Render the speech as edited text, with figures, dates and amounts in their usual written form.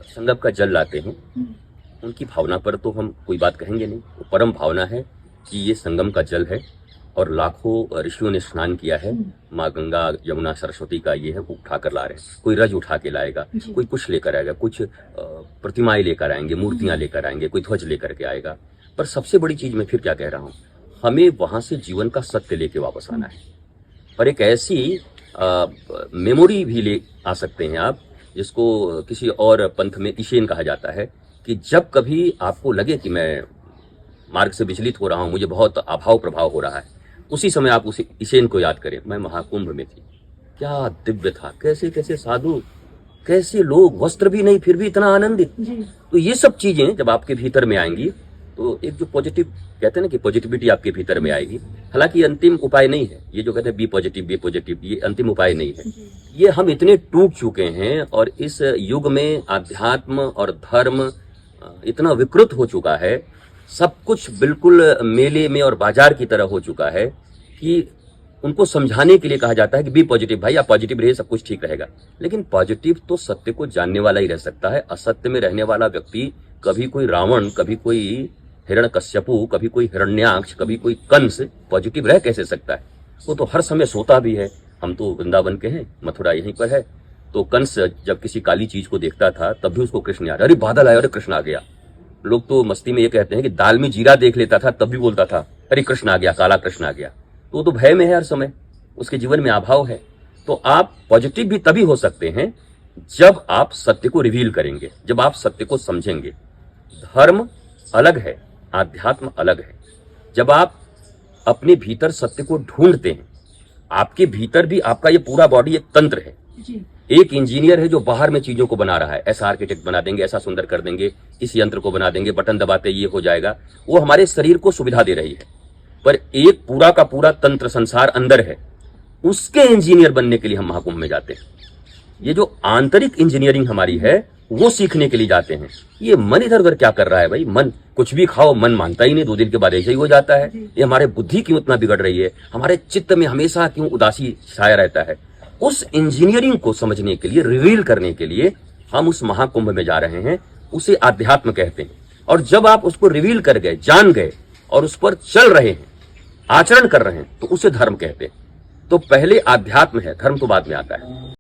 संगम का जल लाते हैं, उनकी भावना पर तो हम कोई बात कहेंगे नहीं। वो परम भावना है कि ये संगम का जल है और लाखों ऋषियों ने स्नान किया है। माँ गंगा यमुना सरस्वती का ये है, वो उठा कर ला रहे हैं। कोई रज उठा के लाएगा, कोई कुछ लेकर आएगा, कुछ प्रतिमाएं लेकर आएंगे, मूर्तियां लेकर आएंगे, कोई ध्वज लेकर के आएगा। पर सबसे बड़ी चीज मैं फिर क्या कह रहा हूँ, हमें वहां से जीवन का सत्य लेके वापस आना है। पर एक ऐसी मेमोरी भी ले आ सकते हैं आप, जिसको किसी और पंथ में ईशेन कहा जाता है, कि जब कभी आपको लगे कि मैं मार्ग से विचलित हो रहा हूं, मुझे बहुत अभाव प्रभाव हो रहा है, उसी समय आप उसी ईशेन को याद करें। मैं महाकुंभ में थी, क्या दिव्य था, कैसे कैसे साधु, कैसे लोग, वस्त्र भी नहीं फिर भी इतना आनंदित। तो ये सब चीजें जब आपके भीतर में आएंगी तो एक जो पॉजिटिव कहते हैं ना कि पॉजिटिविटी आपके भीतर में आएगी। हालांकि अंतिम उपाय नहीं है ये जो कहते हैं बी पॉजिटिव, ये अंतिम उपाय नहीं है। ये हम इतने टूट चुके हैं और इस युग में अध्यात्म और धर्म इतना विकृत हो चुका है, सब कुछ बिल्कुल मेले में और बाजार की तरह हो चुका है कि उनको समझाने के लिए कहा जाता है कि बी पॉजिटिव भाई, आप पॉजिटिव रहिए, सब कुछ ठीक रहेगा। लेकिन पॉजिटिव तो सत्य को जानने वाला ही रह सकता है। असत्य में रहने वाला व्यक्ति, कभी कोई रावण, कभी कोई हिरण्यकश्यपु, कभी कोई हिरण्याक्ष, कभी कोई कंस, पॉजिटिव रह कैसे सकता है? वो तो हर समय सोता भी है। हम तो वृंदावन के हैं, मथुरा यहीं पर है। तो कंस जब किसी काली चीज को देखता था तब भी उसको कृष्ण याद, अरे बादल आया, अरे कृष्ण आ गया। लोग तो मस्ती में ये कहते हैं कि दाल में जीरा देख लेता था तब भी बोलता था अरे कृष्ण आ गया, काला कृष्ण आ गया। तो वो तो भय में है हर समय, उसके जीवन में अभाव है। तो आप पॉजिटिव भी तभी हो सकते हैं जब आप सत्य को रिवील करेंगे, जब आप सत्य को समझेंगे। धर्म अलग है, आध्यात्म अलग है। जब आप अपने भीतर सत्य को ढूंढते हैं, आपके भीतर भी आपका ये पूरा बॉडी एक तंत्र है। एक इंजीनियर है जो बाहर में चीजों को बना रहा है, ऐसा आर्किटेक्ट बना देंगे, ऐसा सुंदर कर देंगे, इस यंत्र को बना देंगे, बटन दबाते ये हो जाएगा। वो हमारे शरीर को सुविधा दे रही है, पर एक पूरा का पूरा तंत्र संसार अंदर है। उसके इंजीनियर बनने के लिए हम महाकुंभ में जाते हैं। ये जो आंतरिक इंजीनियरिंग हमारी है वो सीखने के लिए जाते हैं। ये मन इधर उधर क्या कर रहा है भाई, मन कुछ भी खाओ मन मानता ही नहीं, 2 दिन के बाद ऐसे ही हो जाता है। ये हमारे बुद्धि क्यों इतना बिगड़ रही है, हमारे चित्त में हमेशा क्यों उदासी छाया रहता है। उस इंजीनियरिंग को समझने के लिए, रिवील करने के लिए हम उस महाकुंभ में जा रहे हैं। उसे आध्यात्म कहते हैं। और जब आप उसको रिवील कर गए, जान गए और उस पर चल रहे हैं, आचरण कर रहे हैं, तो उसे धर्म कहते हैं। तो पहले आध्यात्म है, धर्म तो बाद में आता है।